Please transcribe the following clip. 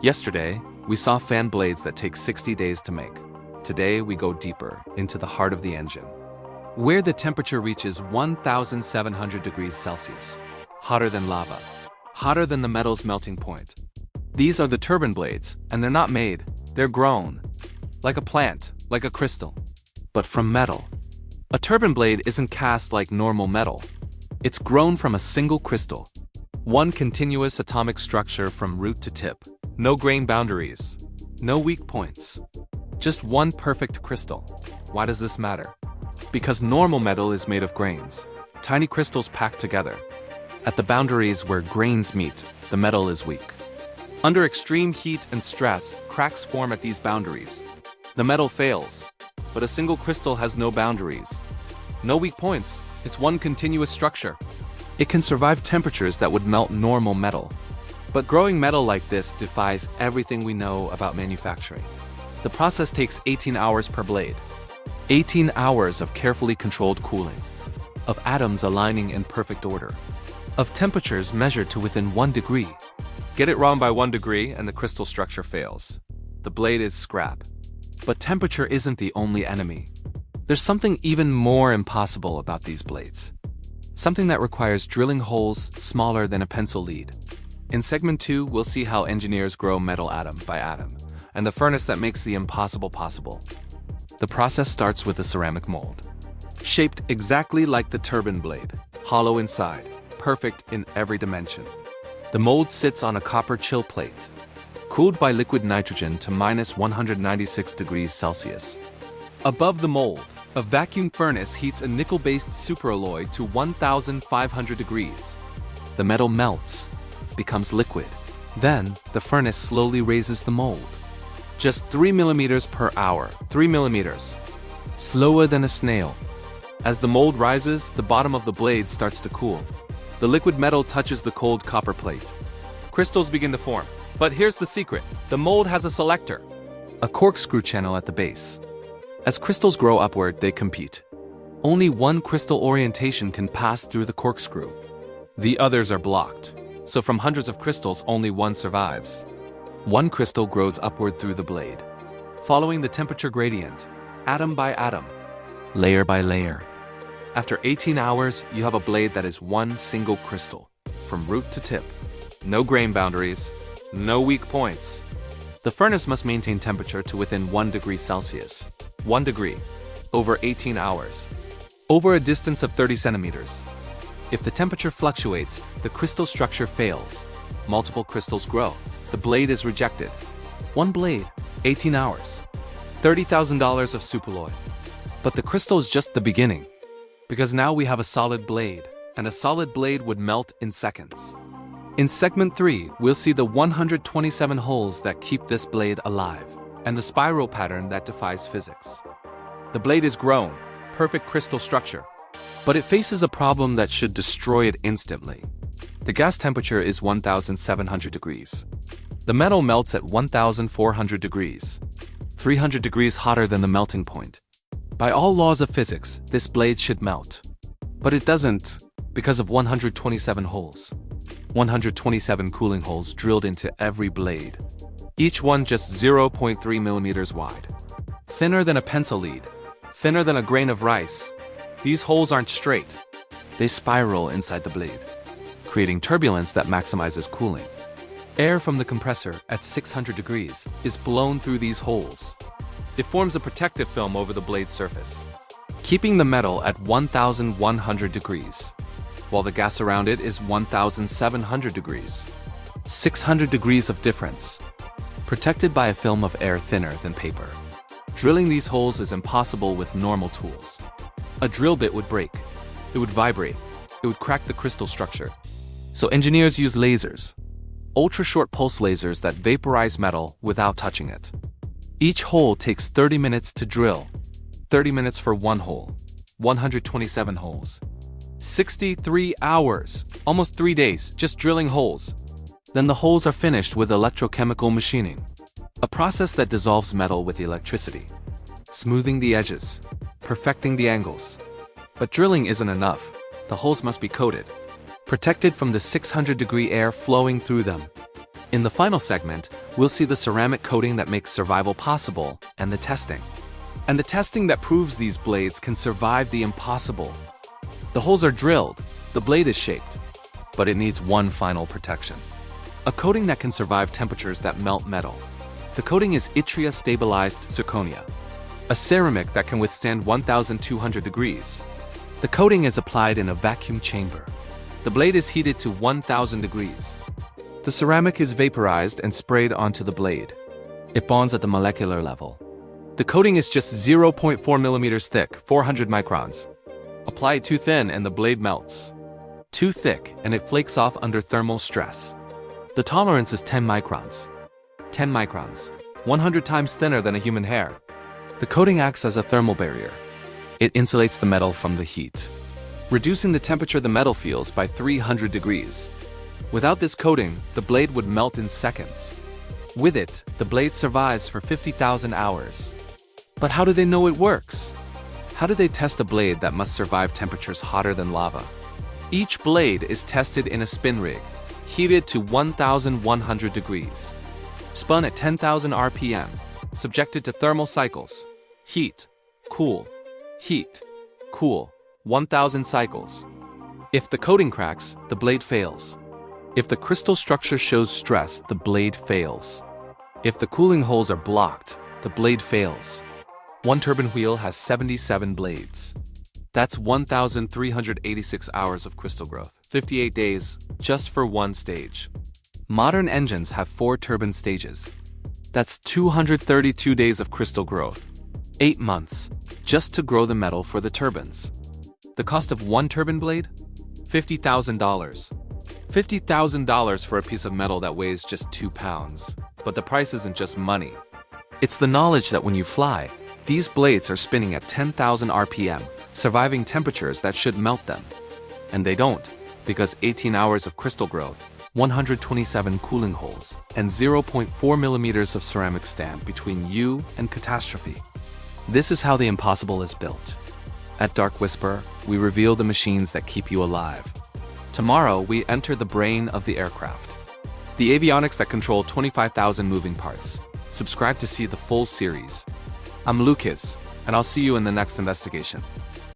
Yesterday, we saw fan blades that take 60 days to make. Today, we go deeper into the heart of the engine, where the temperature reaches 1,700 degrees Celsius, hotter than lava, hotter than the metal's melting point. These are the turbine blades, and they're not made, they're grown. Like a plant, like a crystal, but from metal. A turbine blade isn't cast like normal metal. It's grown from a single crystal. One continuous atomic structure from root to tip. No grain boundaries. No weak points. Just one perfect crystal. Why does this matter? Because normal metal is made of grains. Tiny crystals packed together. At the boundaries where grains meet, the metal is weak. Under extreme heat and stress, cracks form at these boundaries. The metal fails, but a single crystal has no boundaries. No weak points. It's one continuous structure. It can survive temperatures that would melt normal metal. But growing metal like this defies everything we know about manufacturing. The process takes 18 hours per blade. 18 hours of carefully controlled cooling. Of atoms aligning in perfect order. Of temperatures measured to within 1 degree. Get it wrong by 1 degree and the crystal structure fails. The blade is scrap. But temperature isn't the only enemy. There's something even more impossible about these blades. Something that requires drilling holes smaller than a pencil lead. In segment 2, we'll see how engineers grow metal atom by atom, and the furnace that makes the impossible possible. The process starts with a ceramic mold. Shaped exactly like the turbine blade, hollow inside, perfect in every dimension. The mold sits on a copper chill plate, cooled by liquid nitrogen to minus 196 degrees Celsius. Above the mold, a vacuum furnace heats a nickel-based superalloy to 1,500 degrees. The metal melts, becomes liquid. Then, the furnace slowly raises the mold. Just 3 millimeters per hour, 3 millimeters. Slower than a snail. As the mold rises, the bottom of the blade starts to cool. The liquid metal touches the cold copper plate. Crystals begin to form. But here's the secret. The mold has a selector. A corkscrew channel at the base. As crystals grow upward, they compete. Only one crystal orientation can pass through the corkscrew. The others are blocked. So from hundreds of crystals, only one survives. One crystal grows upward through the blade, following the temperature gradient, atom by atom, layer by layer. After 18 hours, you have a blade that is one single crystal, from root to tip. No grain boundaries, no weak points. The furnace must maintain temperature to within 1 degree Celsius. 1 degree, over 18 hours, over a distance of 30 centimeters. If the temperature fluctuates, the crystal structure fails. Multiple crystals grow. The blade is rejected. One blade, 18 hours. $30,000 of superalloy. But the crystal is just the beginning. Because now we have a solid blade, and a solid blade would melt in seconds. In segment 3, we'll see the 127 holes that keep this blade alive, and the spiral pattern that defies physics. The blade is grown, perfect crystal structure. But it faces a problem that should destroy it instantly. The gas temperature is 1,700 degrees. The metal melts at 1,400 degrees, 300 degrees hotter than the melting point. By all laws of physics, this blade should melt. But it doesn't because of 127 holes. 127 cooling holes drilled into every blade. Each one just 0.3 millimeters wide. Thinner than a pencil lead. Thinner than a grain of rice. These holes aren't straight. They spiral inside the blade, creating turbulence that maximizes cooling. Air from the compressor at 600 degrees is blown through these holes. It forms a protective film over the blade surface, keeping the metal at 1,100 degrees, while the gas around it is 1,700 degrees. 600 degrees of difference, protected by a film of air thinner than paper. Drilling these holes is impossible with normal tools. A drill bit would break, it would vibrate, it would crack the crystal structure. So engineers use lasers, ultra-short pulse lasers that vaporize metal without touching it. Each hole takes 30 minutes to drill, 30 minutes for one hole, 127 holes. 63 hours, almost 3 days, just drilling holes. Then the holes are finished with electrochemical machining, a process that dissolves metal with electricity, smoothing the edges, perfecting the angles. But drilling isn't enough. The holes must be coated, protected from the 600-degree air flowing through them. In the final segment, we'll see the ceramic coating that makes survival possible and the testing. And the testing that proves these blades can survive the impossible. The holes are drilled, the blade is shaped, but it needs one final protection. A coating that can survive temperatures that melt metal. The coating is yttria stabilized zirconia, a ceramic that can withstand 1,200 degrees. The coating is applied in a vacuum chamber. The blade is heated to 1,000 degrees. The ceramic is vaporized and sprayed onto the blade. It bonds at the molecular level. The coating is just 0.4 millimeters thick, 400 microns. Apply it too thin and the blade melts. Too thick and it flakes off under thermal stress. The tolerance is 10 microns. 10 microns, 100 times thinner than a human hair. The coating acts as a thermal barrier. It insulates the metal from the heat, reducing the temperature the metal feels by 300 degrees. Without this coating, the blade would melt in seconds. With it, the blade survives for 50,000 hours. But how do they know it works? How do they test a blade that must survive temperatures hotter than lava? Each blade is tested in a spin rig, heated to 1,100 degrees. Spun at 10,000 RPM, subjected to thermal cycles. Heat, cool, heat, cool, 1,000 cycles. If the coating cracks, the blade fails. If the crystal structure shows stress, the blade fails. If the cooling holes are blocked, the blade fails. One turbine wheel has 77 blades. That's 1,386 hours of crystal growth. 58 days, just for one stage. Modern engines have 4 turbine stages. That's 232 days of crystal growth. 8 months, just to grow the metal for the turbines. The cost of one turbine blade? $50,000. $50,000 for a piece of metal that weighs just 2 pounds. But the price isn't just money. It's the knowledge that when you fly, these blades are spinning at 10,000 RPM, surviving temperatures that should melt them. And they don't, because 18 hours of crystal growth, 127 cooling holes, and 0.4 millimeters of ceramic stand between you and catastrophe. This is how the impossible is built. At Dark Whisper, we reveal the machines that keep you alive. Tomorrow, we enter the brain of the aircraft. The avionics that control 25,000 moving parts. Subscribe to see the full series. I'm Lucas, and I'll see you in the next investigation.